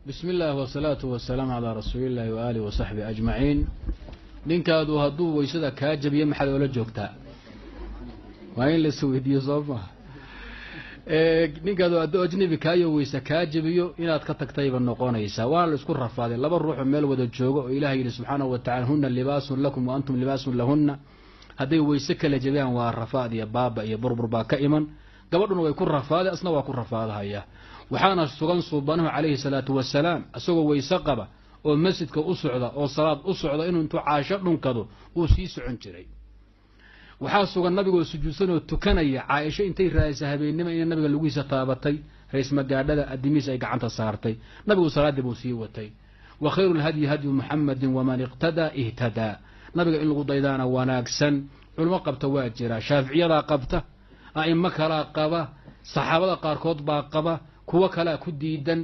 بسم الله والصلاة والسلام على رسول الله وآله وصحبه أجمعين. نينكادو هدو ويسدا كاجبيه محل ولا جوجتا وين لسويدي صوفا نينكادو هدو أجنبي كايو ويسا كاجبيو إناد كتكتايبا نقونيسا وانا لسكو رفاضي لبا الروح ميل ودا جوجو إلهي سبحانه وتعالى هن لباس لكم وأنتم لباس لهن هدي ويسكا لجبيان والرفاضي يا بابا يا بربر با كإيمان gabadhuna way ku rafaade asna waa ku rafaadahaya waxaana sugan suubanahu calayhi salaatu wasalaam asagoo weyse qaba oo masjidka u socda oo salaad u socda inuu intuu caasho dhunkado uu sii socon jiray waxaa sugan nabiga oo sujuudsan oo tukanaya caasho intay raaysa habeenimo in nabiga laguisa taabatay rays magaadhada adimiis ay gacanta saartay nabigu salaadii buu sii watay wa khayrul hadi hadi muhammadin wa man iqtada ihtada nabiga in lagu daydaana wanaagsan culmo qabta waa jira shaafiiciyada qabta أئمة كلا قبا صحابة قاركود با قبا كوا كلا كديدن